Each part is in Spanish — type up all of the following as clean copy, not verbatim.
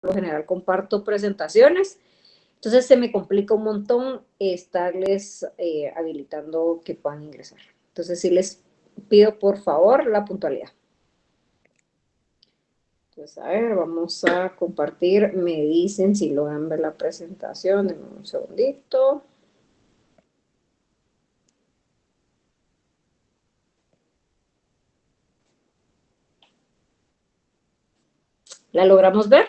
lo general comparto presentaciones, entonces se me complica un montón estarles habilitando que puedan ingresar. Entonces sí les pido por favor la puntualidad. Entonces, a ver, vamos a compartir. Me dicen si logran ver la presentación. Denme un segundito. ¿La logramos ver?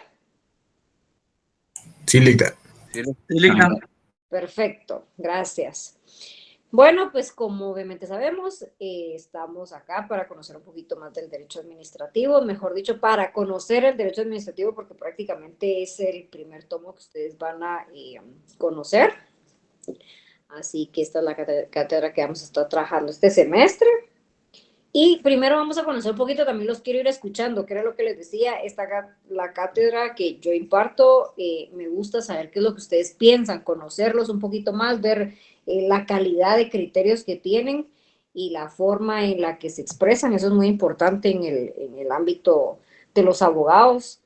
Sí, Ligda. Sí, Ligda. Perfecto, gracias. Bueno, pues como obviamente sabemos, estamos acá para conocer un poquito más del derecho administrativo, mejor dicho, para conocer el derecho administrativo, porque prácticamente es el primer tomo que ustedes van a conocer. Así que esta es la cátedra que vamos a estar trabajando este semestre. Y primero vamos a conocer un poquito, también los quiero ir escuchando, que era lo que les decía, la cátedra que yo imparto, me gusta saber qué es lo que ustedes piensan, conocerlos un poquito más, ver la calidad de criterios que tienen y la forma en la que se expresan, eso es muy importante en el ámbito de los abogados,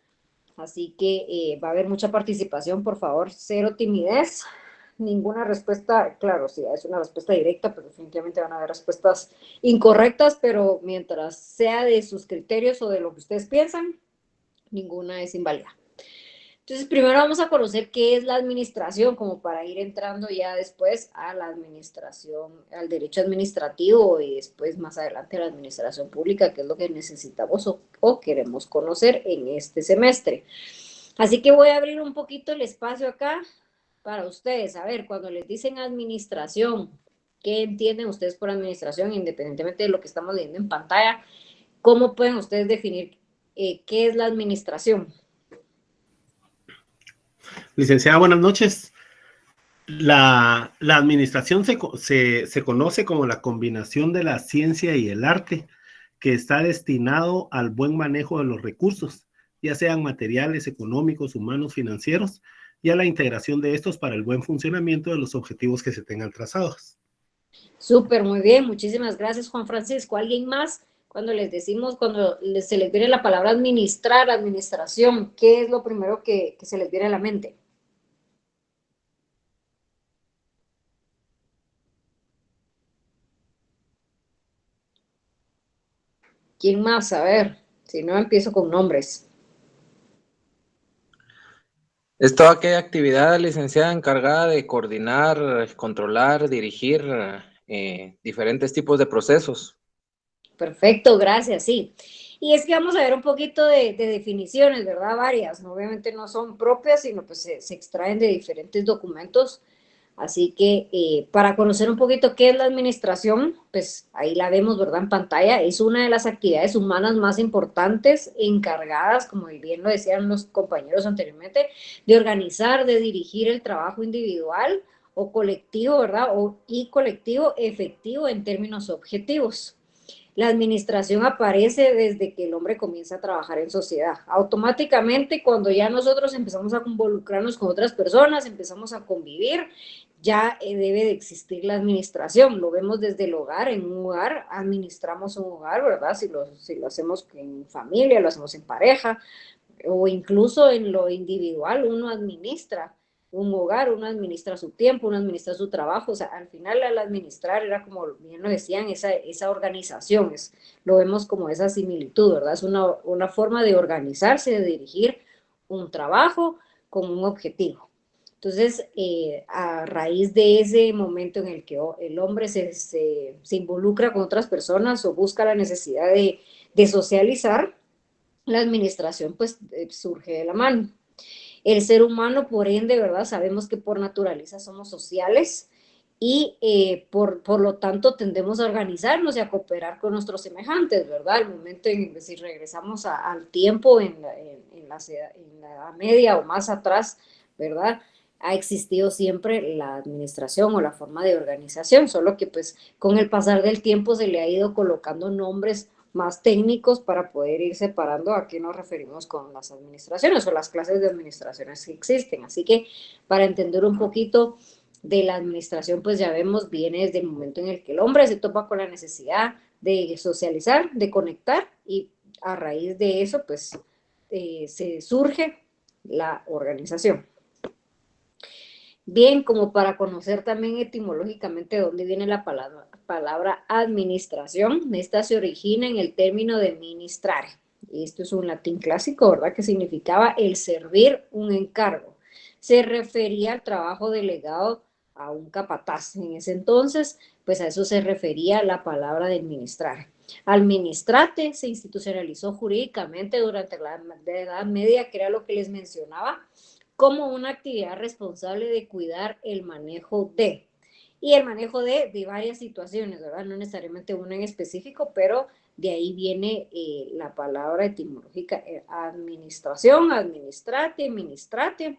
así que va a haber mucha participación, por favor, cero timidez. Ninguna respuesta, claro, si es una respuesta directa, pues definitivamente van a haber respuestas incorrectas, pero mientras sea de sus criterios o de lo que ustedes piensan, ninguna es inválida. Entonces, primero vamos a conocer qué es la administración, como para ir entrando ya después a la administración, al derecho administrativo y después más adelante a la administración pública, que es lo que necesitamos o queremos conocer en este semestre. Así que voy a abrir un poquito el espacio acá para ustedes. A ver, cuando les dicen administración, ¿qué entienden ustedes por administración? Independientemente de lo que estamos leyendo en pantalla, ¿cómo pueden ustedes definir qué es la administración? Licenciada, buenas noches. La administración se conoce como la combinación de la ciencia y el arte, que está destinado al buen manejo de los recursos, ya sean materiales, económicos, humanos, financieros, y a la integración de estos para el buen funcionamiento de los objetivos que se tengan trazados. Súper, muy bien, muchísimas gracias, Juan Francisco. ¿Alguien más? Cuando les decimos, cuando se les viene la palabra administrar, administración, ¿qué es lo primero que se les viene a la mente? ¿Quién más? A ver, si no empiezo con nombres. Es toda aquella actividad, licenciada, encargada de coordinar, controlar, dirigir diferentes tipos de procesos. Perfecto, gracias, sí. Y es que vamos a ver un poquito de definiciones, ¿verdad? Varias, ¿no? Obviamente no son propias, sino pues se extraen de diferentes documentos. Así que para conocer un poquito qué es la administración, pues ahí la vemos, ¿verdad? En pantalla. Es una de las actividades humanas más importantes encargadas, como bien lo decían los compañeros anteriormente, de organizar, de dirigir el trabajo individual o colectivo, ¿verdad? Y colectivo efectivo en términos objetivos. La administración aparece desde que el hombre comienza a trabajar en sociedad. Automáticamente, cuando ya nosotros empezamos a involucrarnos con otras personas, empezamos a convivir, ya debe de existir la administración. Lo vemos desde el hogar, en un hogar, administramos un hogar, ¿verdad? Si lo hacemos en familia, lo hacemos en pareja, o incluso en lo individual, uno administra un hogar, uno administra su tiempo, uno administra su trabajo, o sea, al final al administrar era como bien lo decían, esa organización, lo vemos como esa similitud, ¿verdad? Es una forma de organizarse, de dirigir un trabajo con un objetivo. Entonces, a raíz de ese momento en el que el hombre se involucra con otras personas o busca la necesidad de socializar, la administración pues surge de la mano. El ser humano, por ende, ¿verdad? Sabemos que por naturaleza somos sociales y por lo tanto tendemos a organizarnos y a cooperar con nuestros semejantes, ¿verdad? El momento en si regresamos al tiempo en la Edad Media o más atrás, ¿verdad? Ha existido siempre la administración o la forma de organización, solo que pues con el pasar del tiempo se le ha ido colocando nombres más técnicos para poder ir separando a qué nos referimos con las administraciones o las clases de administraciones que existen. Así que para entender un poquito de la administración, pues ya vemos, viene desde el momento en el que el hombre se topa con la necesidad de socializar, de conectar y a raíz de eso, pues se surge la organización. Bien, como para conocer también etimológicamente de dónde viene la palabra administración, esta se origina en el término de ministrare. Esto es un latín clásico, ¿verdad? Que significaba el servir un encargo. Se refería al trabajo delegado a un capataz. En ese entonces, pues a eso se refería la palabra de administrar. Administrate se institucionalizó jurídicamente durante la Edad Media, que era lo que les mencionaba, como una actividad responsable de cuidar el manejo de. Y el manejo de varias situaciones, ¿verdad? No necesariamente una en específico, pero de ahí viene la palabra etimológica administración, administrate, ministrate.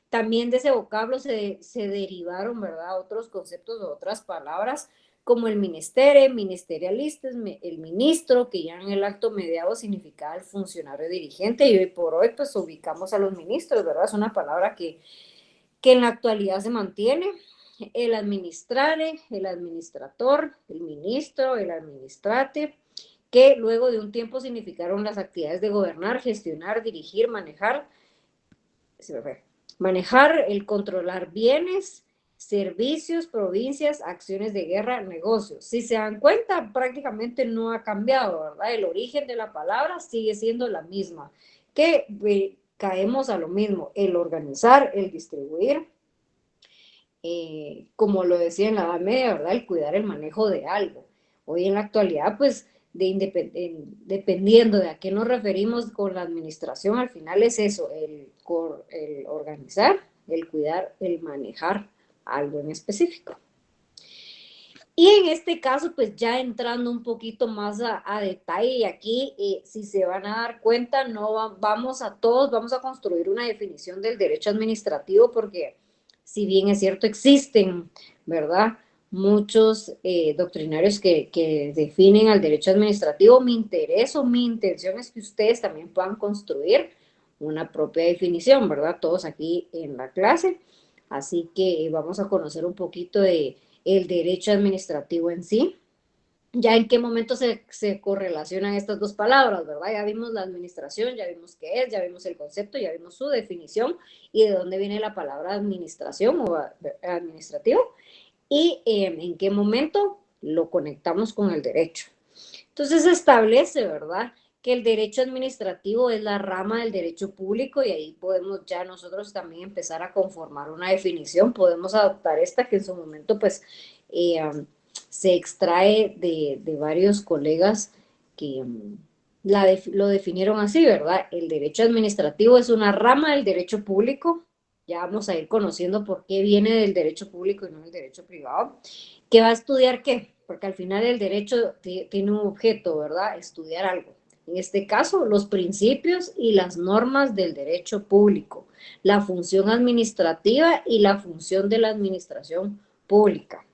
También de ese vocablo se derivaron, ¿verdad? Otros conceptos o otras palabras como el ministerio, ministerialistas, el ministro, que ya en el acto mediado significaba el funcionario dirigente, y hoy por hoy pues ubicamos a los ministros, ¿verdad? Es una palabra que en la actualidad se mantiene. El administrare, el administrador, el ministro, el administrate, que luego de un tiempo significaron las actividades de gobernar, gestionar, dirigir, manejar, el controlar bienes, servicios, provincias, acciones de guerra, negocios. Si se dan cuenta, prácticamente no ha cambiado, ¿verdad? El origen de la palabra sigue siendo la misma, que caemos a lo mismo, el organizar, el distribuir, como lo decía en la Edad Media, ¿verdad? El cuidar el manejo de algo. Hoy en la actualidad, pues, dependiendo de a qué nos referimos con la administración, al final es eso, el organizar, el cuidar, el manejar algo en específico. Y en este caso, pues ya entrando un poquito más a detalle, y aquí, si se van a dar cuenta, no vamos a construir una definición del derecho administrativo, porque si bien es cierto, existen, ¿verdad?, muchos doctrinarios que definen al derecho administrativo. Mi intención es que ustedes también puedan construir una propia definición, ¿verdad? Todos aquí en la clase. Así que vamos a conocer un poquito de el derecho administrativo en sí. Ya en qué momento se correlacionan estas dos palabras, ¿verdad? Ya vimos la administración, ya vimos qué es, ya vimos el concepto, ya vimos su definición y de dónde viene la palabra administración o administrativo, y en qué momento lo conectamos con el derecho. Entonces se establece, ¿verdad?, que el derecho administrativo es la rama del derecho público, y ahí podemos ya nosotros también empezar a conformar una definición. Podemos adoptar esta que en su momento pues se extrae de varios colegas que lo definieron así, ¿verdad? El derecho administrativo es una rama del derecho público. Ya vamos a ir conociendo por qué viene del derecho público y no del derecho privado. ¿Que va a estudiar qué? Porque al final el derecho tiene un objeto, ¿verdad? Estudiar algo. En este caso, los principios y las normas del derecho público, la función administrativa y la función de la administración pública.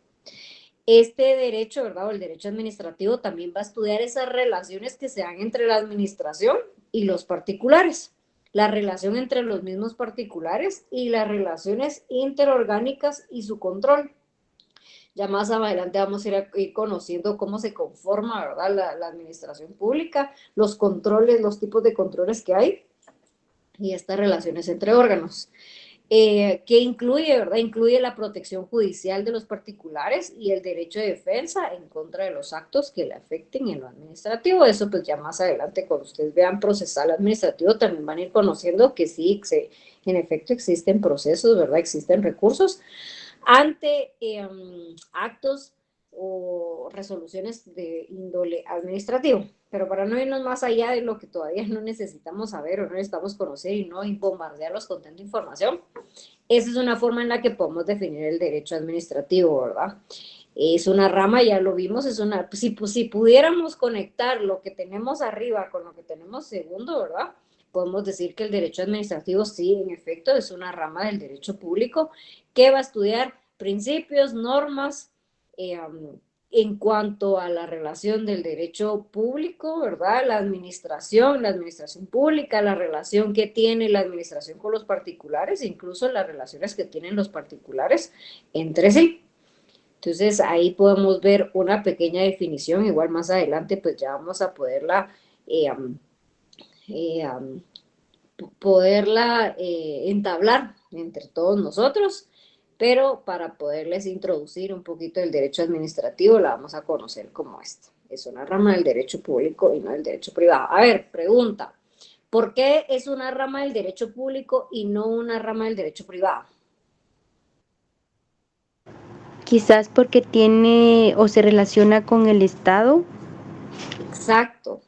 Este derecho, ¿verdad?, o el derecho administrativo, también va a estudiar esas relaciones que se dan entre la administración y los particulares, la relación entre los mismos particulares y las relaciones interorgánicas y su control. Ya más adelante vamos a ir conociendo cómo se conforma, ¿verdad?, la administración pública, los controles, los tipos de controles que hay y estas relaciones entre órganos. Que incluye, ¿verdad? Incluye la protección judicial de los particulares y el derecho de defensa en contra de los actos que le afecten en lo administrativo. Eso pues ya más adelante, cuando ustedes vean procesal administrativo, también van a ir conociendo que sí, en efecto existen procesos, ¿verdad? Existen recursos ante actos o resoluciones de índole administrativo. Pero para no irnos más allá de lo que todavía no necesitamos saber o no necesitamos conocer y no bombardearlos con tanta información, esa es una forma en la que podemos definir el derecho administrativo, ¿verdad? Es una rama, ya lo vimos, si pudiéramos conectar lo que tenemos arriba con lo que tenemos segundo, ¿verdad?, podemos decir que el derecho administrativo sí, en efecto, es una rama del derecho público que va a estudiar principios, normas, en cuanto a la relación del derecho público, ¿verdad?, la administración pública, la relación que tiene la administración con los particulares, incluso las relaciones que tienen los particulares entre sí. Entonces ahí podemos ver una pequeña definición. Igual más adelante pues ya vamos a poderla poderla entablar entre todos nosotros, pero para poderles introducir un poquito el derecho administrativo, la vamos a conocer como esta. Es una rama del derecho público y no del derecho privado. A ver, pregunta, ¿por qué es una rama del derecho público y no una rama del derecho privado? Quizás porque tiene o se relaciona con el Estado. Exacto.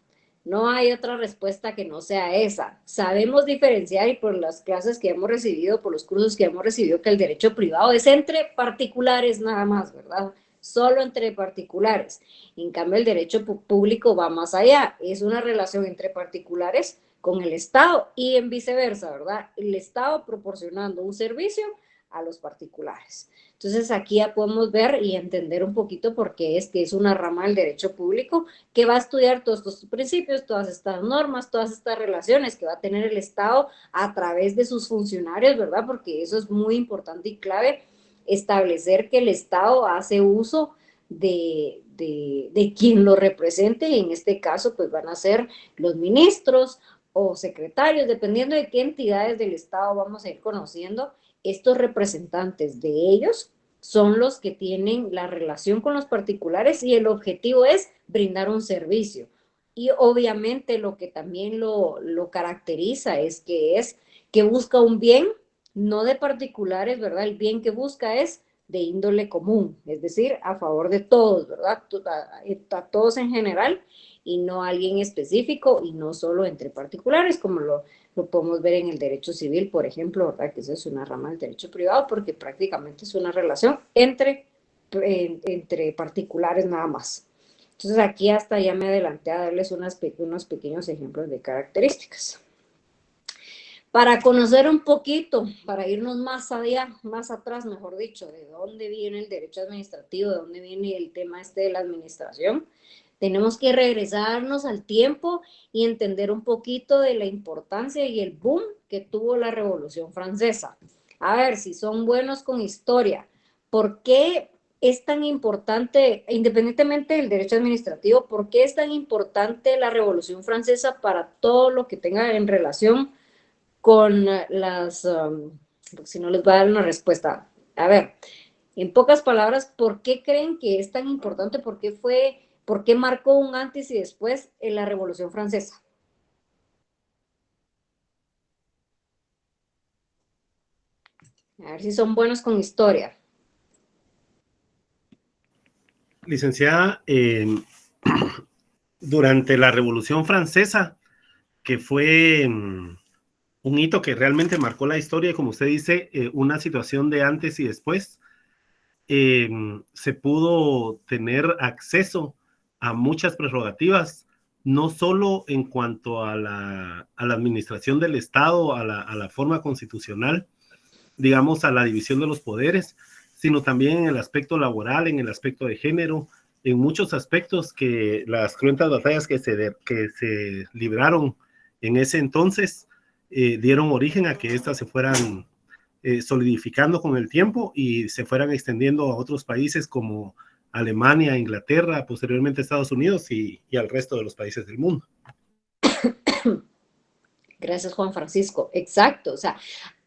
No hay otra respuesta que no sea esa. Sabemos diferenciar y por las clases que hemos recibido, por los cursos que hemos recibido, que el derecho privado es entre particulares nada más, ¿verdad? Solo entre particulares. En cambio, el derecho público va más allá. Es una relación entre particulares con el Estado y en viceversa, ¿verdad? El Estado proporcionando un servicio a los particulares. Entonces, aquí ya podemos ver y entender un poquito por qué es que es una rama del derecho público que va a estudiar todos estos principios, todas estas normas, todas estas relaciones que va a tener el Estado a través de sus funcionarios, ¿verdad? Porque eso es muy importante y clave, establecer que el Estado hace uso de quien lo represente, y en este caso pues van a ser los ministros o secretarios, dependiendo de qué entidades del Estado vamos a ir conociendo. Estos representantes de ellos son los que tienen la relación con los particulares y el objetivo es brindar un servicio. Y obviamente lo que también lo caracteriza es que busca un bien, no de particulares, ¿verdad? El bien que busca es de índole común, es decir, a favor de todos, ¿verdad? A todos en general y no a alguien específico y no solo entre particulares, como lo podemos ver en el derecho civil, por ejemplo, ¿verdad? Que eso es una rama del derecho privado porque prácticamente es una relación entre particulares nada más. Entonces aquí hasta ya me adelanté a darles unos pequeños ejemplos de características. Para conocer un poquito, para irnos más allá, más atrás, mejor dicho, de dónde viene el derecho administrativo, de dónde viene el tema de la administración, tenemos que regresarnos al tiempo y entender un poquito de la importancia y el boom que tuvo la Revolución Francesa. A ver, si son buenos con historia, ¿por qué es tan importante, independientemente del derecho administrativo, por qué es tan importante la Revolución Francesa para todo lo que tenga en relación con si no les voy a dar una respuesta? A ver, en pocas palabras, ¿por qué creen que es tan importante? ¿Por qué marcó un antes y después en la Revolución Francesa? A ver si son buenos con historia. Licenciada, durante la Revolución Francesa, que fue un hito que realmente marcó la historia, como usted dice, una situación de antes y después, se pudo tener acceso a muchas prerrogativas, no solo en cuanto a la administración del Estado, a la forma constitucional, digamos, a la división de los poderes, sino también en el aspecto laboral, en el aspecto de género, en muchos aspectos que las cruentas batallas que se libraron en ese entonces dieron origen a que éstas se fueran solidificando con el tiempo y se fueran extendiendo a otros países como Alemania, Inglaterra, posteriormente Estados Unidos y al resto de los países del mundo. Gracias, Juan Francisco. Exacto, o sea,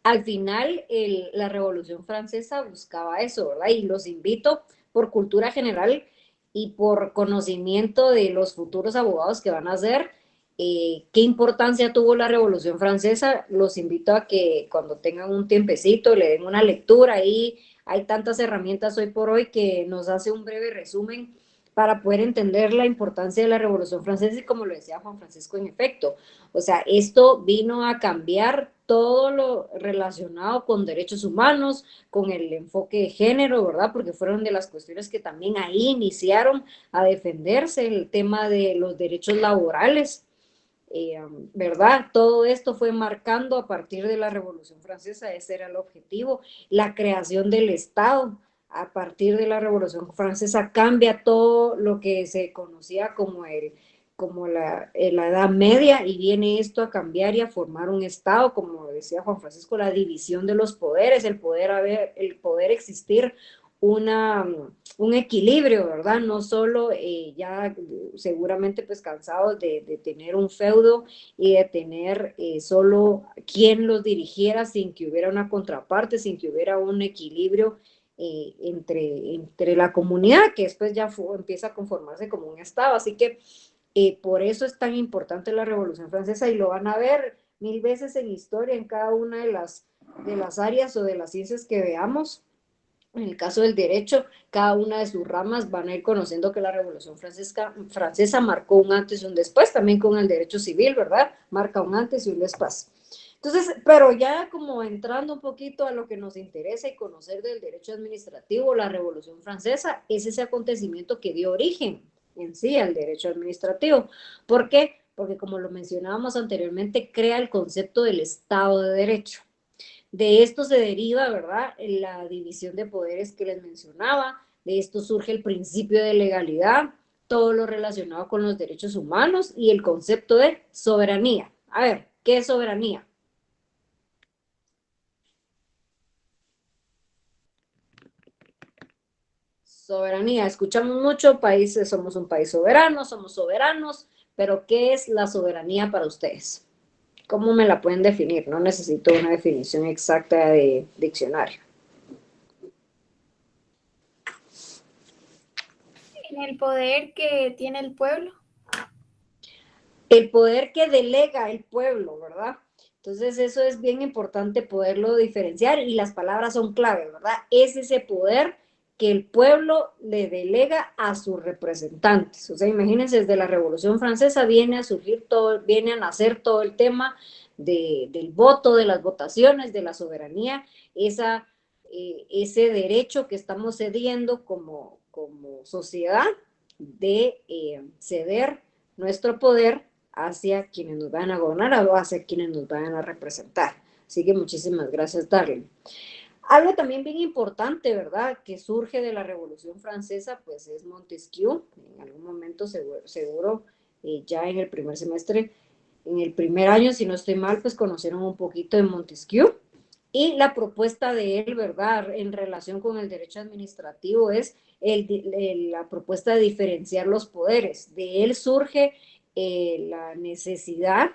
al final la Revolución Francesa buscaba eso, ¿verdad? Y los invito por cultura general y por conocimiento de los futuros abogados que van a ser, qué importancia tuvo la Revolución Francesa. Los invito a que cuando tengan un tiempecito le den una lectura. Ahí hay tantas herramientas hoy por hoy que nos hace un breve resumen para poder entender la importancia de la Revolución Francesa y como lo decía Juan Francisco, en efecto, o sea, esto vino a cambiar todo lo relacionado con derechos humanos, con el enfoque de género, ¿verdad? Porque fueron de las cuestiones que también ahí iniciaron a defenderse el tema de los derechos laborales, ¿verdad? Todo esto fue marcando a partir de la Revolución Francesa, ese era el objetivo, la creación del Estado. A partir de la Revolución Francesa cambia todo lo que se conocía como la Edad Media y viene esto a cambiar y a formar un Estado, como decía Juan Francisco, la división de los poderes, el poder existir un equilibrio, ¿verdad? No solo ya seguramente pues cansados de tener un feudo y de tener solo quien los dirigiera sin que hubiera una contraparte, sin que hubiera un equilibrio entre la comunidad, que después ya empieza a conformarse como un Estado. Así que por eso es tan importante la Revolución Francesa y lo van a ver 1000 veces en historia en cada una de las áreas o de las ciencias que veamos. En el caso del derecho, cada una de sus ramas van a ir conociendo que la Revolución Francesa marcó un antes y un después, también con el derecho civil, ¿verdad? Marca un antes y un después. Entonces, pero ya como entrando un poquito a lo que nos interesa y conocer del derecho administrativo, la Revolución Francesa es ese acontecimiento que dio origen en sí al derecho administrativo. ¿Por qué? Porque como lo mencionábamos anteriormente, crea el concepto del Estado de Derecho. De esto se deriva, ¿verdad?, la división de poderes que les mencionaba. De esto surge el principio de legalidad, todo lo relacionado con los derechos humanos y el concepto de soberanía. A ver, ¿qué es soberanía? Soberanía, escuchamos mucho, países, somos un país soberano, somos soberanos, pero ¿qué es la soberanía para ustedes? ¿Cómo me la pueden definir? No necesito una definición exacta de diccionario. En el poder que tiene el pueblo. El poder que delega el pueblo, ¿verdad? Entonces eso es bien importante poderlo diferenciar y las palabras son claves, ¿verdad? Es ese poder que el pueblo le delega a sus representantes. O sea, imagínense, desde la Revolución Francesa viene a surgir todo, viene a nacer todo el tema del voto, de las votaciones, de la soberanía, ese derecho que estamos cediendo como sociedad de ceder nuestro poder hacia quienes nos van a gobernar o hacia quienes nos van a representar. Así que muchísimas gracias, Darlene. Algo también bien importante, ¿verdad?, que surge de la Revolución Francesa, pues es Montesquieu. En algún momento seguro ya en el primer semestre, en el primer año, si no estoy mal, pues conocieron un poquito de Montesquieu. Y la propuesta de él, ¿verdad?, en relación con el derecho administrativo es la propuesta de diferenciar los poderes. De él surge la necesidad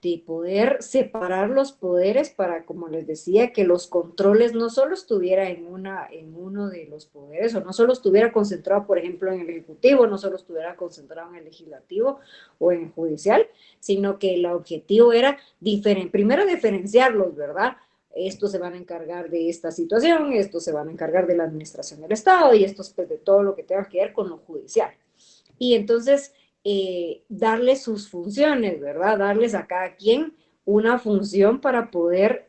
de poder separar los poderes para, como les decía, que los controles no solo estuviera en uno de los poderes, o no solo estuviera concentrado, por ejemplo, en el Ejecutivo, no solo estuviera concentrado en el Legislativo o en el Judicial, sino que el objetivo era primero diferenciarlos, ¿verdad? Estos se van a encargar de esta situación, estos se van a encargar de la administración del Estado y estos pues de todo lo que tenga que ver con lo judicial. Y entonces darles sus funciones, ¿verdad? Darles a cada quien una función para poder,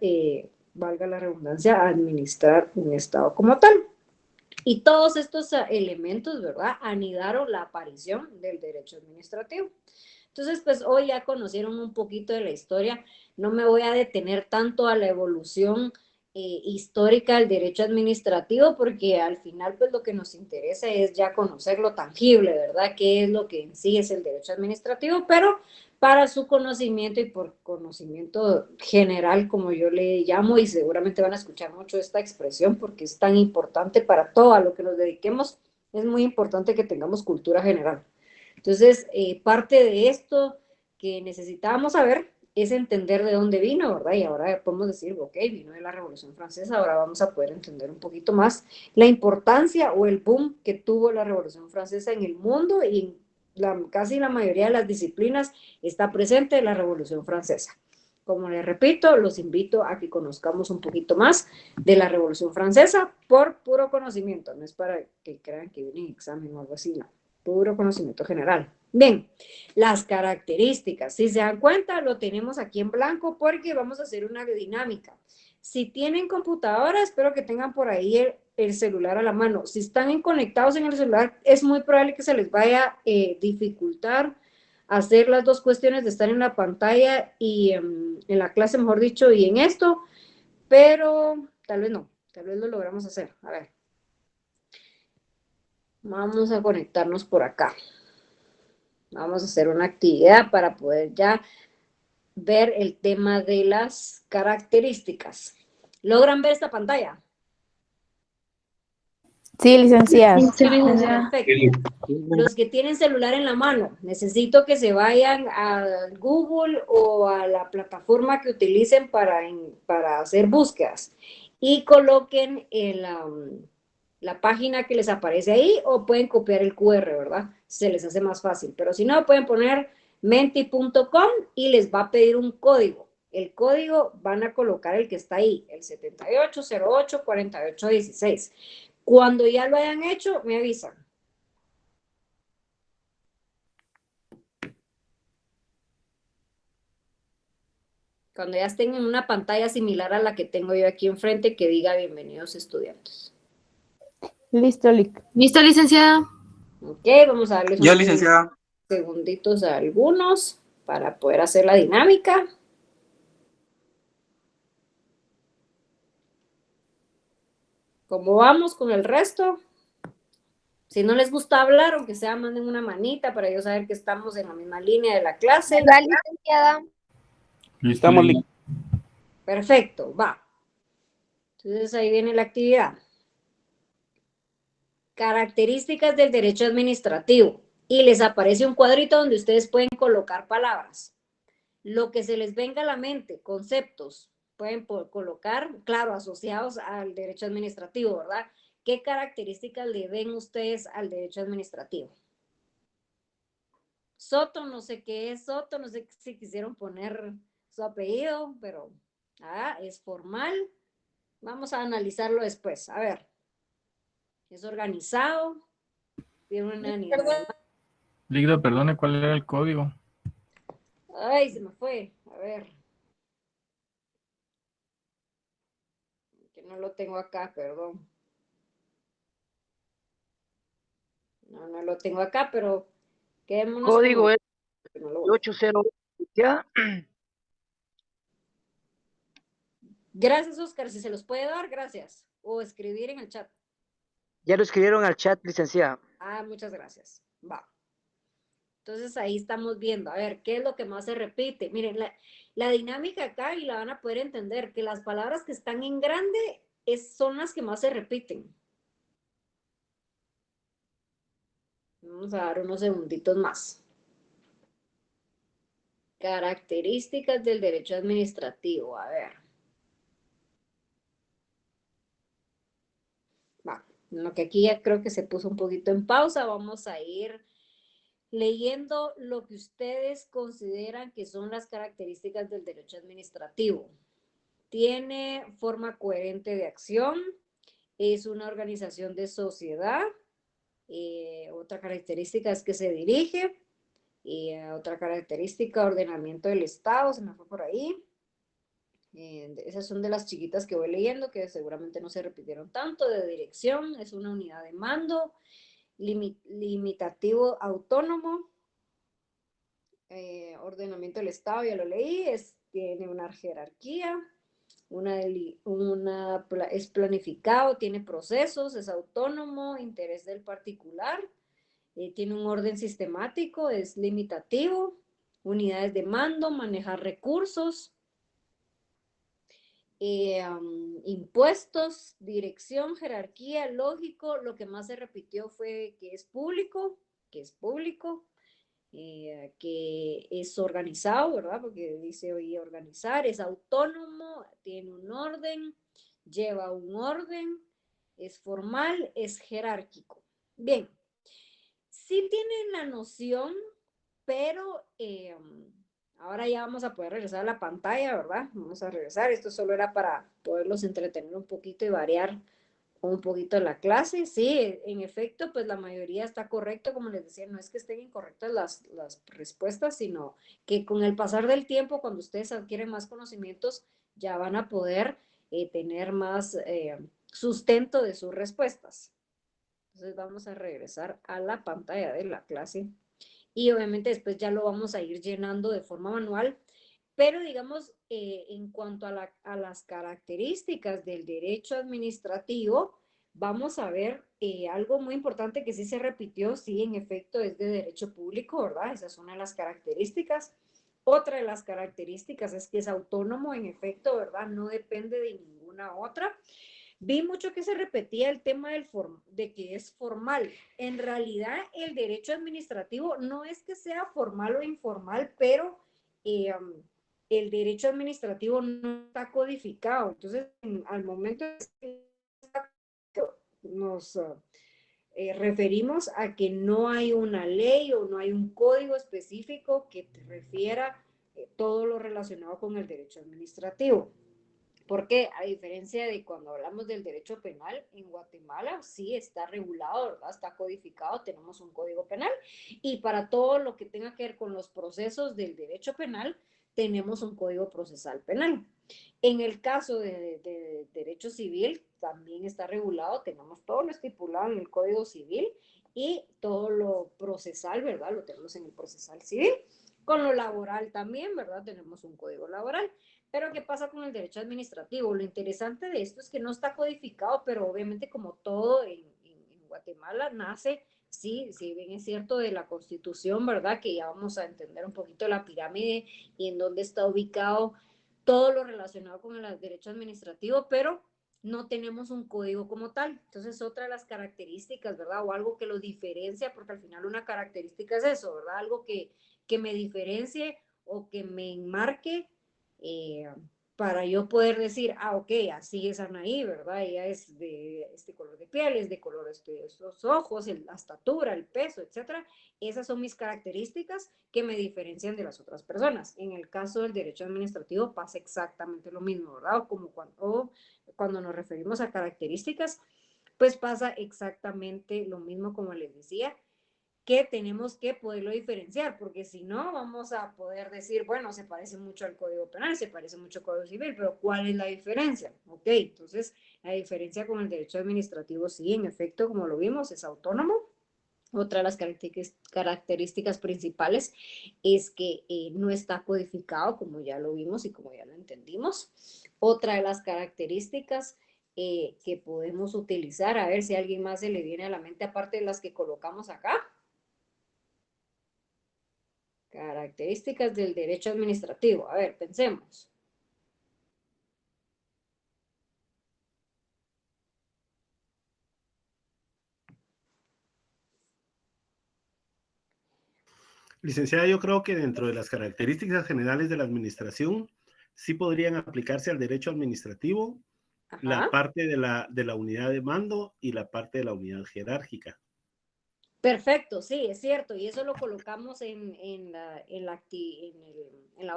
valga la redundancia, administrar un Estado como tal. Y todos estos elementos, ¿verdad?, anidaron la aparición del derecho administrativo. Entonces, pues hoy ya conocieron un poquito de la historia. No me voy a detener tanto a la evolución histórica del derecho administrativo, porque al final, pues lo que nos interesa es ya conocer lo tangible, ¿verdad? ¿Qué es lo que en sí es el derecho administrativo? Pero para su conocimiento y por conocimiento general, como yo le llamo, y seguramente van a escuchar mucho esta expresión porque es tan importante para todo a lo que nos dediquemos, es muy importante que tengamos cultura general. Entonces, parte de esto que necesitábamos saber es entender de dónde vino, ¿verdad? Y ahora podemos decir, ok, vino de la Revolución Francesa, ahora vamos a poder entender un poquito más la importancia o el boom que tuvo la Revolución Francesa en el mundo y casi la mayoría de las disciplinas está presente en la Revolución Francesa. Como les repito, los invito a que conozcamos un poquito más de la Revolución Francesa por puro conocimiento, no es para que crean que viene en examen o algo así, no. Puro conocimiento general. Bien, las características, si se dan cuenta, lo tenemos aquí en blanco porque vamos a hacer una dinámica. Si tienen computadora, espero que tengan por ahí el celular a la mano. Si están conectados en el celular, es muy probable que se les vaya a dificultar hacer las dos cuestiones de estar en la pantalla y en la clase, mejor dicho, y en esto, pero tal vez no, tal vez lo logramos hacer. A ver. Vamos a conectarnos por acá. Vamos a hacer una actividad para poder ya ver el tema de las características. ¿Logran ver esta pantalla? Sí, licenciada. Perfecto. Los que tienen celular en la mano, necesito que se vayan a Google o a la plataforma que utilicen para hacer búsquedas y coloquen la página que les aparece ahí o pueden copiar el QR, ¿verdad? Se les hace más fácil. Pero si no, pueden poner menti.com y les va a pedir un código. El código van a colocar el que está ahí, el 78084816. Cuando ya lo hayan hecho, me avisan. Cuando ya estén en una pantalla similar a la que tengo yo aquí enfrente, que diga bienvenidos estudiantes. Listo, Listo, licenciada. Ok, vamos a darles Yo, unos licenciada. segunditos a algunos para poder hacer la dinámica. ¿Cómo vamos con el resto? Si no les gusta hablar, aunque sea, manden una manita para yo saber que estamos en la misma línea de la clase. La licenciada. Estamos listos. Perfecto, va. Entonces ahí viene la actividad. Características del derecho administrativo. Y les aparece un cuadrito donde ustedes pueden colocar palabras. Lo que se les venga a la mente, conceptos, pueden colocar, claro, asociados al derecho administrativo, ¿verdad? ¿Qué características le ven ustedes al derecho administrativo? Soto, no sé qué es Soto, no sé si quisieron poner su apellido, pero es formal. Vamos a analizarlo después. A ver, es organizado, tiene una unidad de... Ligdo, perdone, ¿cuál era el código? Ay, se me fue. A ver. Que no lo tengo acá, perdón. No lo tengo acá, pero quedémonos Código con... es No lo... 80. ¿Ya? Gracias, Oscar. Si se los puede dar, gracias. O escribir en el chat. Ya lo escribieron al chat, licenciada. Muchas gracias. Va. Entonces ahí estamos viendo, a ver, ¿qué es lo que más se repite? Miren, la dinámica acá y la van a poder entender, que las palabras que están en grande son las que más se repiten. Vamos a dar unos segunditos más. Características del derecho administrativo, a ver. Va, lo que aquí ya creo que se puso un poquito en pausa, vamos a ir leyendo lo que ustedes consideran que son las características del derecho administrativo. Tiene forma coherente de acción, es una organización de sociedad, otra característica es que se dirige, otra característica, ordenamiento del Estado, se me fue por ahí. Esas son de las chiquitas que voy leyendo, que seguramente no se repitieron tanto. De dirección, es una unidad de mando, limitativo autónomo, ordenamiento del Estado, ya lo leí, tiene una jerarquía, es planificado, tiene procesos, es autónomo, interés del particular, tiene un orden sistemático, es limitativo, unidades de mando, manejar recursos, impuestos, dirección, jerarquía, lógico. Lo que más se repitió fue que es público, que es organizado, ¿verdad? Porque dice hoy organizar, es autónomo, tiene un orden, lleva un orden, es formal, es jerárquico. Bien, sí tienen la noción, pero ahora ya vamos a poder regresar a la pantalla, ¿verdad? Vamos a regresar, esto solo era para poderlos entretener un poquito y variar un poquito la clase. Sí, en efecto, pues la mayoría está correcto, como les decía, no es que estén incorrectas las respuestas, sino que con el pasar del tiempo, cuando ustedes adquieren más conocimientos, ya van a poder tener más sustento de sus respuestas. Entonces vamos a regresar a la pantalla de la clase y obviamente después ya lo vamos a ir llenando de forma manual, pero digamos, en cuanto a las características del derecho administrativo, vamos a ver algo muy importante que sí se repitió, sí, en efecto es de derecho público, ¿verdad? Esa es una de las características. Otra de las características es que es autónomo, en efecto, ¿verdad? No depende de ninguna otra. Vi mucho que se repetía el tema de que es formal. En realidad, el derecho administrativo no es que sea formal o informal, pero el derecho administrativo no está codificado. Entonces, al momento de que nos referimos a que no hay una ley o no hay un código específico que te refiera todo lo relacionado con el derecho administrativo. Porque a diferencia de cuando hablamos del derecho penal, en Guatemala sí está regulado, ¿verdad? Está codificado, tenemos un código penal y para todo lo que tenga que ver con los procesos del derecho penal, tenemos un código procesal penal. En el caso de derecho civil, también está regulado, tenemos todo lo estipulado en el Código Civil y todo lo procesal, ¿verdad? Lo tenemos en el procesal civil. Con lo laboral también, ¿verdad? Tenemos un código laboral. Pero ¿qué pasa con el derecho administrativo? Lo interesante de esto es que no está codificado, pero obviamente como todo en Guatemala nace, sí, si bien es cierto de la Constitución, ¿verdad? Que ya vamos a entender un poquito la pirámide y en dónde está ubicado todo lo relacionado con el derecho administrativo, pero no tenemos un código como tal. Entonces, otra de las características, ¿verdad? O algo que lo diferencia, porque al final una característica es eso, ¿verdad? Algo que me diferencie o que me enmarque para yo poder decir, ok, así es Anaí, ¿verdad? Ella es de este color de piel, es de color de estos ojos, la estatura, el peso, etcétera. Esas son mis características que me diferencian de las otras personas. En el caso del derecho administrativo pasa exactamente lo mismo, ¿verdad? O como cuando nos referimos a características, pues pasa exactamente lo mismo como les decía, que tenemos que poderlo diferenciar, porque si no vamos a poder decir, bueno, se parece mucho al Código Penal, se parece mucho al Código Civil, pero ¿cuál es la diferencia? Ok, entonces la diferencia con el derecho administrativo, sí, en efecto, como lo vimos, es autónomo. Otra de las características principales es que no está codificado, como ya lo vimos y como ya lo entendimos. Otra de las características que podemos utilizar, a ver si a alguien más se le viene a la mente, aparte de las que colocamos acá. Características del derecho administrativo. A ver, pensemos. Licenciada, yo creo que dentro de las características generales de la administración, sí podrían aplicarse al derecho administrativo la Ajá. parte de la unidad de mando y la parte de la unidad jerárquica. Perfecto, sí, es cierto. Y eso lo colocamos en la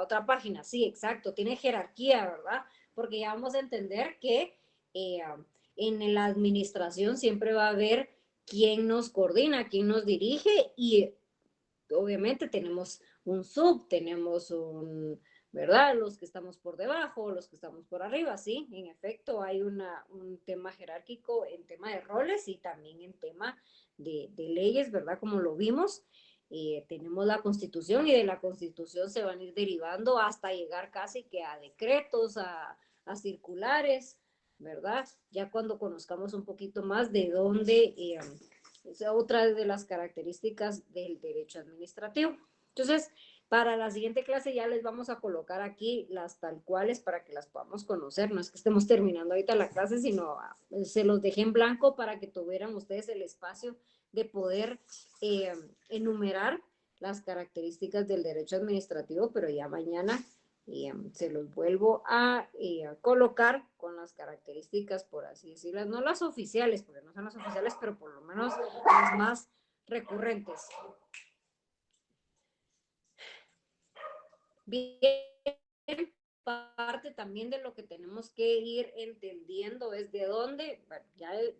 otra página. Sí, exacto. Tiene jerarquía, ¿verdad? Porque ya vamos a entender que en la administración siempre va a haber quién nos coordina, quién nos dirige y obviamente tenemos un sub, tenemos ¿verdad? Los que estamos por debajo, los que estamos por arriba, sí, en efecto hay un tema jerárquico en tema de roles y también en tema de leyes, ¿verdad? Como lo vimos, tenemos la Constitución y de la Constitución se van a ir derivando hasta llegar casi que a decretos, a circulares, ¿verdad? Ya cuando conozcamos un poquito más de dónde es otra de las características del derecho administrativo. Entonces, para la siguiente clase ya les vamos a colocar aquí las tal cuales para que las podamos conocer. No es que estemos terminando ahorita la clase, sino se los dejé en blanco para que tuvieran ustedes el espacio de poder enumerar las características del derecho administrativo, pero ya mañana se los vuelvo a colocar con las características, por así decirlas, no las oficiales, porque no son las oficiales, pero por lo menos las más recurrentes. Bien, parte también de lo que tenemos que ir entendiendo es de dónde, bueno,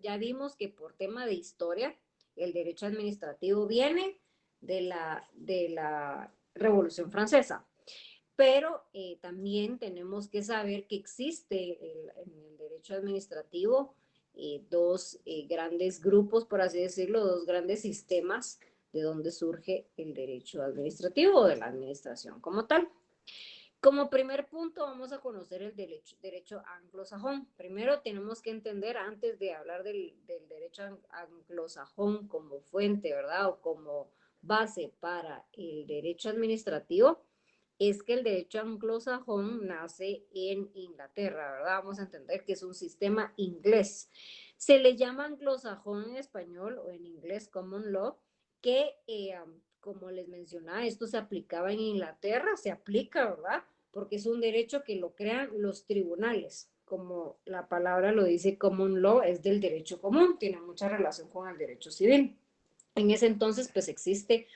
ya vimos que por tema de historia, el derecho administrativo viene de la Revolución Francesa. Pero también tenemos que saber que existe en el derecho administrativo dos grandes grupos, por así decirlo, dos grandes sistemas de donde surge el derecho administrativo de la administración como tal. Como primer punto vamos a conocer el derecho anglosajón. Primero tenemos que entender, antes de hablar del derecho anglosajón como fuente, ¿verdad? O como base para el derecho administrativo, es que el derecho anglosajón nace en Inglaterra, ¿verdad? Vamos a entender que es un sistema inglés. Se le llama anglosajón en español o en inglés common law, que como les mencionaba, esto se aplicaba en Inglaterra, se aplica, ¿verdad? Porque es un derecho que lo crean los tribunales. Como la palabra lo dice, common law es del derecho común, tiene mucha relación con el derecho civil. En ese entonces, pues existe,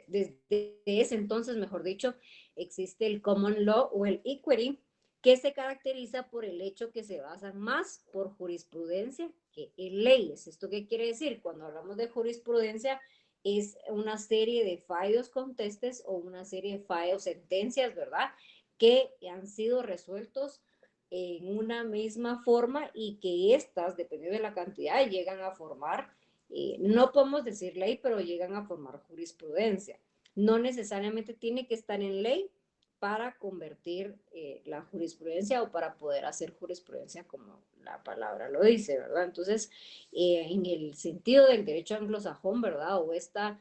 desde ese entonces, mejor dicho, existe el common law o el equity, que se caracteriza por el hecho que se basan más por jurisprudencia que en leyes. ¿Esto qué quiere decir? Cuando hablamos de jurisprudencia, es una serie de fallos contestes o una serie de fallos sentencias, ¿verdad? Que han sido resueltos en una misma forma y que estas, dependiendo de la cantidad, llegan a formar, no podemos decir ley, pero llegan a formar jurisprudencia. No necesariamente tiene que estar en ley para convertir la jurisprudencia o para poder hacer jurisprudencia como la palabra lo dice, ¿verdad? Entonces, en el sentido del derecho anglosajón, ¿verdad? O esta,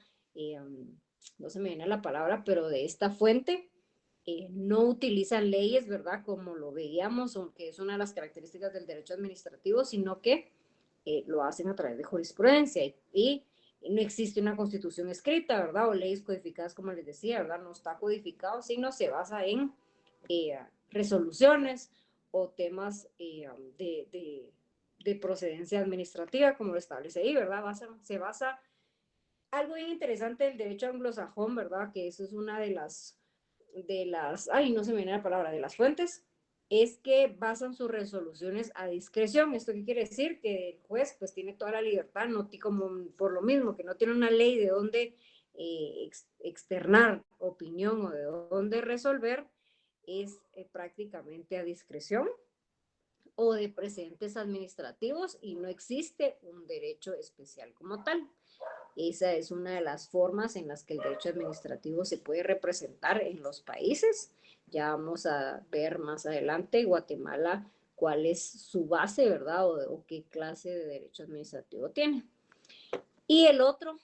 no se me viene la palabra, pero de esta fuente, no utilizan leyes, ¿verdad? Como lo veíamos, aunque es una de las características del derecho administrativo, sino que lo hacen a través de jurisprudencia y no existe una constitución escrita, ¿verdad? O leyes codificadas, como les decía, ¿verdad? No está codificado, sino se basa en resoluciones o temas de procedencia administrativa, como lo establece ahí, ¿verdad? Se basa algo bien interesante del derecho anglosajón, ¿verdad? Que eso es una ay, no se me viene la palabra, de las fuentes, es que basan sus resoluciones a discreción. ¿Esto qué quiere decir? Que el juez pues tiene toda la libertad, no como por lo mismo, que no tiene una ley de dónde externar opinión o de dónde resolver, es prácticamente a discreción o de precedentes administrativos y no existe un derecho especial como tal. Esa es una de las formas en las que el derecho administrativo se puede representar en los países. Ya vamos a ver más adelante Guatemala cuál es su base, ¿verdad? O qué clase de derecho administrativo tiene. Y el otro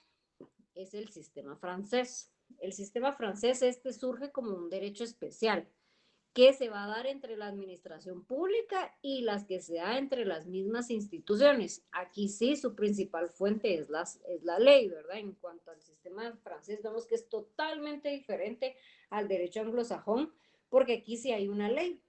es el sistema francés. El sistema francés surge como un derecho especial que se va a dar entre la administración pública y las que se da entre las mismas instituciones. Aquí sí, su principal fuente es la ley, ¿verdad? En cuanto al sistema francés, vemos que es totalmente diferente al derecho anglosajón, porque aquí sí hay una ley.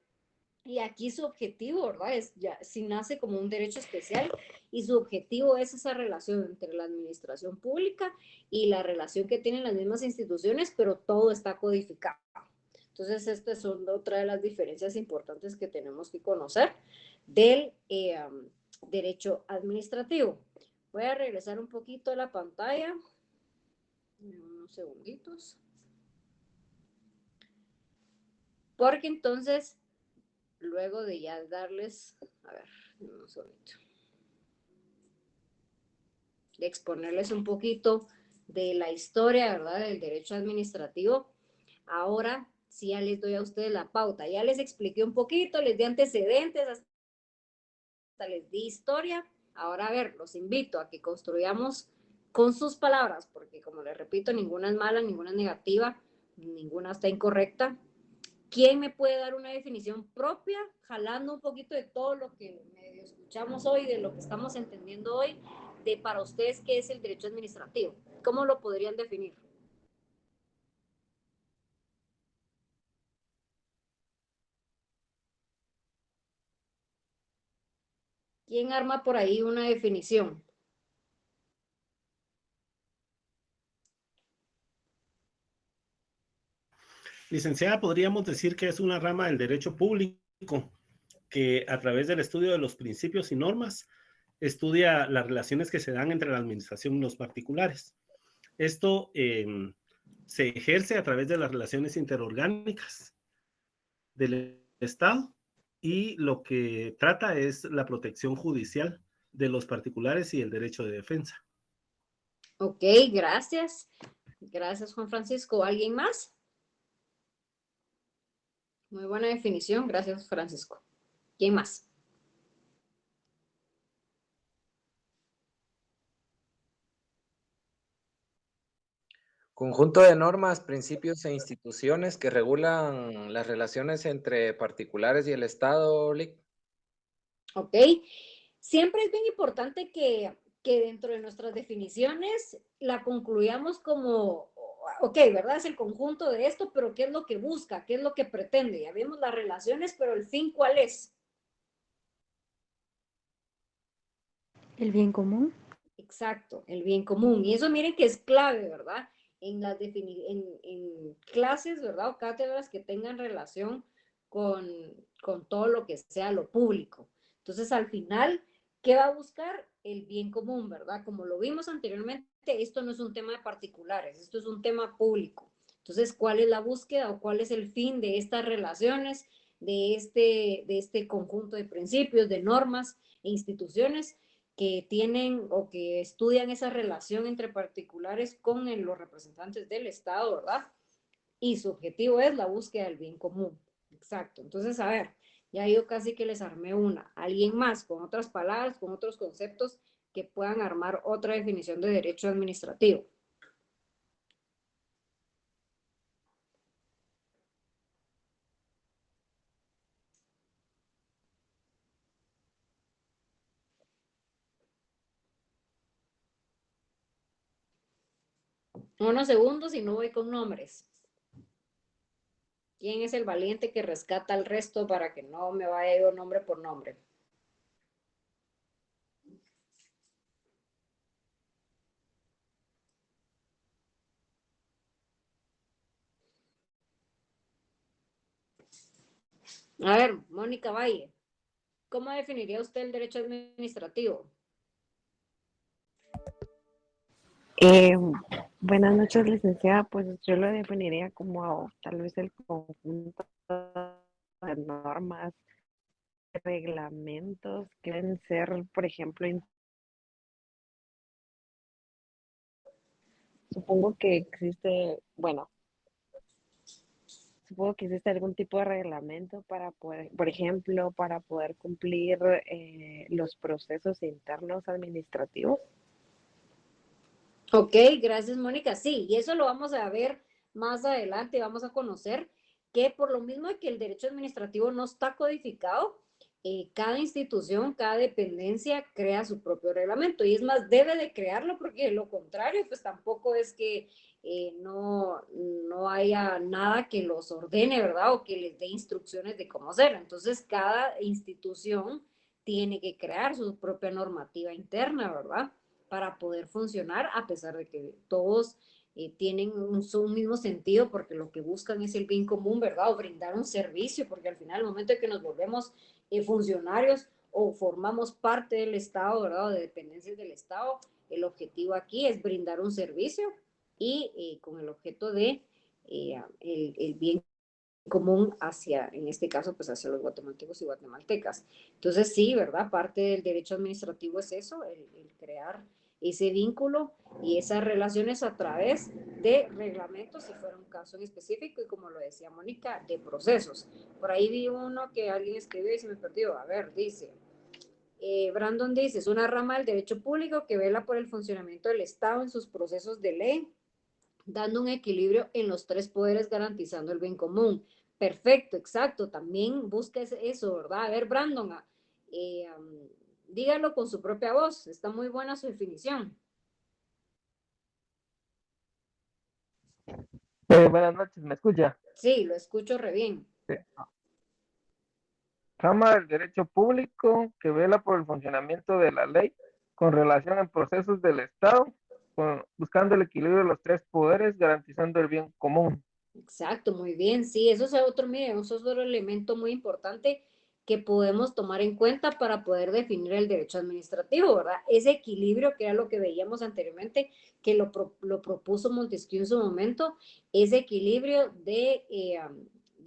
Y aquí su objetivo, ¿verdad? Sí nace como un derecho especial y su objetivo es esa relación entre la administración pública y la relación que tienen las mismas instituciones, pero todo está codificado. Entonces, estas son otra de las diferencias importantes que tenemos que conocer del derecho administrativo. Voy a regresar un poquito a la pantalla. Unos segunditos. Porque entonces, luego de ya darles, a ver, un segundito, de exponerles un poquito de la historia, ¿verdad?, del derecho administrativo, ahora sí ya les doy a ustedes la pauta. Ya les expliqué un poquito, les di antecedentes, hasta les di historia. Ahora, a ver, los invito a que construyamos con sus palabras, porque como les repito, ninguna es mala, ninguna es negativa, ninguna está incorrecta. ¿Quién me puede dar una definición propia, jalando un poquito de todo lo que medio escuchamos hoy, de lo que estamos entendiendo hoy, de para ustedes qué es el derecho administrativo? ¿Cómo lo podrían definir? ¿Quién arma por ahí una definición? Licenciada, podríamos decir que es una rama del derecho público que a través del estudio de los principios y normas estudia las relaciones que se dan entre la administración y los particulares. Esto se ejerce a través de las relaciones interorgánicas del Estado y lo que trata es la protección judicial de los particulares y el derecho de defensa. Ok, gracias. Gracias, Juan Francisco. ¿Alguien más? Muy buena definición. Gracias, Francisco. ¿Quién más? Conjunto de normas, principios e instituciones que regulan las relaciones entre particulares y el Estado, Lic. ¿Ok? Siempre es bien importante que dentro de nuestras definiciones la concluyamos como, ok, ¿verdad? Es el conjunto de esto, pero ¿qué es lo que busca? ¿Qué es lo que pretende? Ya vimos las relaciones, pero el fin, ¿cuál es? El bien común. Exacto, el bien común. Y eso miren que es clave, ¿verdad? En clases, ¿verdad? O cátedras que tengan relación con, con todo lo que sea lo público. Entonces, al final, ¿qué va a buscar? El bien común, ¿verdad? Como lo vimos anteriormente, esto no es un tema de particulares, esto es un tema público. Entonces, ¿cuál es la búsqueda o cuál es el fin de estas relaciones, de este conjunto de principios, de normas e instituciones que tienen o que estudian esa relación entre particulares con los representantes del Estado, ¿verdad? Y su objetivo es la búsqueda del bien común. Exacto. Entonces, a ver, ya yo casi que les armé una. ¿Alguien más con otras palabras, con otros conceptos que puedan armar otra definición de derecho administrativo? Unos segundos y no voy con nombres. ¿Quién es el valiente que rescata al resto para que no me vaya yo nombre por nombre? A ver, Mónica Valle, ¿cómo definiría usted el derecho administrativo? Eh, Buenas noches, licenciada. Pues yo lo definiría como tal vez el conjunto de normas, reglamentos que deben ser, por ejemplo, supongo que existe, bueno, supongo que existe algún tipo de reglamento para poder, por ejemplo, para poder cumplir los procesos internos administrativos. Ok, gracias Mónica. Sí, y eso lo vamos a ver más adelante, vamos a conocer que por lo mismo de que el derecho administrativo no está codificado, cada institución, cada dependencia crea su propio reglamento y es más, debe de crearlo porque de lo contrario, pues tampoco es que no haya nada que los ordene, ¿verdad? O que les dé instrucciones de cómo hacerlo. Entonces, cada institución tiene que crear su propia normativa interna, ¿verdad? Para poder funcionar, a pesar de que todos tienen un mismo sentido, porque lo que buscan es el bien común, ¿verdad? O brindar un servicio, porque al final, al momento de que nos volvemos funcionarios o formamos parte del Estado, ¿verdad? O de dependencias del Estado, el objetivo aquí es brindar un servicio y con el objeto de el bien común hacia, en este caso, pues hacia los guatemaltecos y guatemaltecas. Entonces, sí, ¿verdad? Parte del derecho administrativo es eso, el crear ese vínculo y esas relaciones a través de reglamentos, si fuera un caso en específico, y como lo decía Mónica, de procesos. Por ahí vi uno que alguien escribió y se me perdió. A ver, dice, Brandon dice, es una rama del derecho público que vela por el funcionamiento del Estado en sus procesos de ley, dando un equilibrio en los tres poderes, garantizando el bien común. Perfecto, exacto. También busca eso, ¿verdad? A ver, Brandon, dígalo con su propia voz. Está muy buena su definición. Buenas noches, ¿me escucha? Sí, lo escucho re bien. Sí. Rama del derecho público que vela por el funcionamiento de la ley con relación a procesos del Estado, buscando el equilibrio de los tres poderes, garantizando el bien común. Exacto, muy bien. Sí, eso es otro, miren, eso es otro elemento muy importante que podemos tomar en cuenta para poder definir el derecho administrativo, ¿verdad? Ese equilibrio que era lo que veíamos anteriormente, que lo propuso Montesquieu en su momento, ese equilibrio de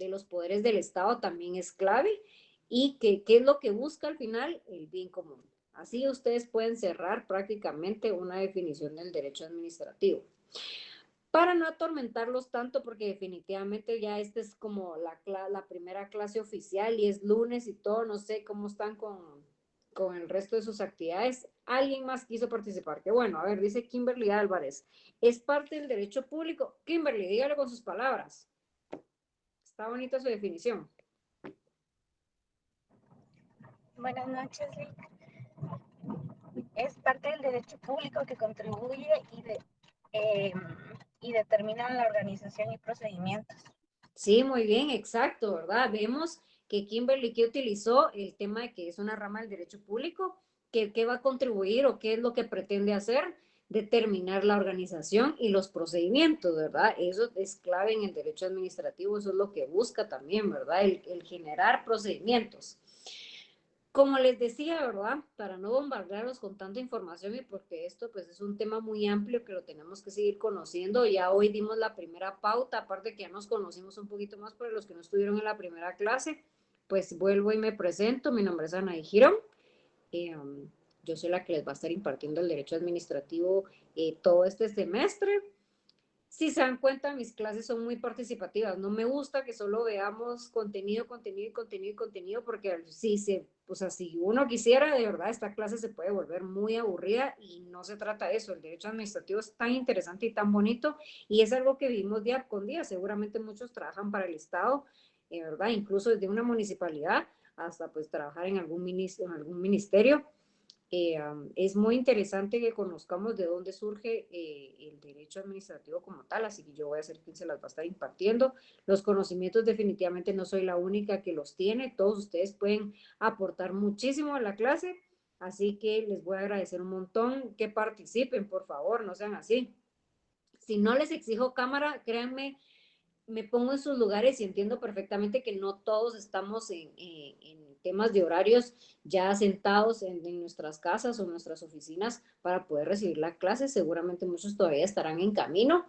los poderes del Estado también es clave y que, ¿qué es lo que busca al final? El bien común. Así ustedes pueden cerrar prácticamente una definición del derecho administrativo para no atormentarlos tanto, porque definitivamente ya esta es como la primera clase oficial y es lunes y todo, no sé cómo están con el resto de sus actividades. ¿Alguien más quiso participar? Que bueno, a ver, dice Kimberly Álvarez, es parte del derecho público. Kimberly, dígalo con sus palabras. Está bonita su definición. Buenas noches, Lic. Es parte del derecho público que contribuye y determina la organización y procedimientos. Sí, muy bien, exacto, ¿verdad? Vemos que Kimberly que utilizó el tema de que es una rama del derecho público, que va a contribuir o qué es lo que pretende hacer, determinar la organización y los procedimientos, ¿verdad? Eso es clave en el derecho administrativo, eso es lo que busca también, ¿verdad? El generar procedimientos. Como les decía, ¿verdad? Para no bombardearlos con tanta información y porque esto pues es un tema muy amplio que lo tenemos que seguir conociendo. Ya hoy dimos la primera pauta, aparte que ya nos conocimos un poquito más para los que no estuvieron en la primera clase, pues vuelvo y me presento. Mi nombre es Anaí Girón. Yo soy la que les va a estar impartiendo el derecho administrativo todo este semestre. Si se dan cuenta, mis clases son muy participativas. No me gusta que solo veamos contenido, porque si uno quisiera, de verdad, esta clase se puede volver muy aburrida y no se trata de eso. El derecho administrativo es tan interesante y tan bonito y es algo que vivimos día con día. Seguramente muchos trabajan para el Estado, ¿verdad? Incluso desde una municipalidad hasta pues trabajar en algún ministerio. Es muy interesante que conozcamos de dónde surge el derecho administrativo como tal, así que yo voy a ser quien se las va a estar impartiendo. Los conocimientos definitivamente no soy la única que los tiene, todos ustedes pueden aportar muchísimo a la clase, así que les voy a agradecer un montón que participen, por favor, no sean así. Si no les exijo cámara, créanme, me pongo en sus lugares y entiendo perfectamente que no todos estamos en temas de horarios ya sentados en nuestras casas o en nuestras oficinas para poder recibir la clase. Seguramente muchos todavía estarán en camino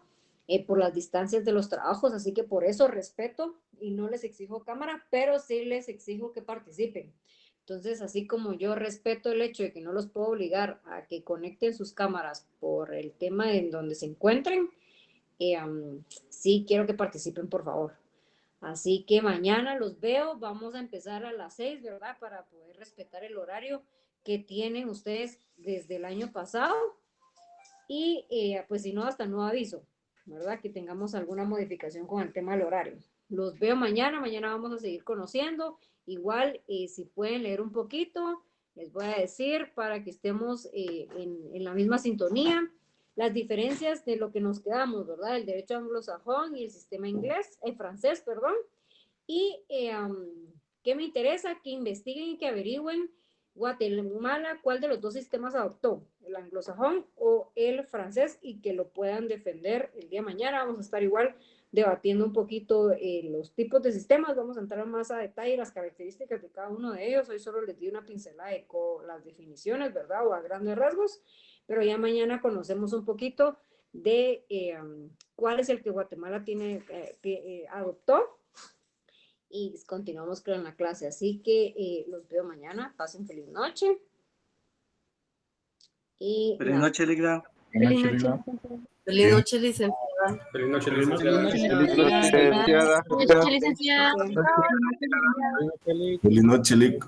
por las distancias de los trabajos, así que por eso respeto y no les exijo cámara, pero sí les exijo que participen. Entonces, así como yo respeto el hecho de que no los puedo obligar a que conecten sus cámaras por el tema en donde se encuentren, sí quiero que participen, por favor. Así que mañana los veo, vamos a empezar a las 6, ¿verdad? Para poder respetar el horario que tienen ustedes desde el año pasado. Y pues si no, hasta nuevo aviso, ¿verdad? Que tengamos alguna modificación con el tema del horario. Los veo mañana vamos a seguir conociendo. Igual, si pueden leer un poquito, les voy a decir para que estemos en la misma sintonía. Las diferencias de lo que nos quedamos, ¿verdad? El derecho anglosajón y el sistema francés, perdón. Y ¿qué me interesa? Que investiguen y que averigüen Guatemala cuál de los dos sistemas adoptó, el anglosajón o el francés, y que lo puedan defender el día de mañana. Vamos a estar igual debatiendo un poquito los tipos de sistemas, vamos a entrar más a detalle las características de cada uno de ellos. Hoy solo les di una pincelada de las definiciones, ¿verdad? O a grandes rasgos, pero ya mañana conocemos un poquito de cuál es el que Guatemala adoptó, y continuamos con la clase. Así que los veo mañana. Pasen feliz noche. Y feliz noche, Ligra. Feliz noche. Feliz noche, licenciada. Feliz noche, licenciada. Feliz noche, licenciada. Feliz noche, Lic.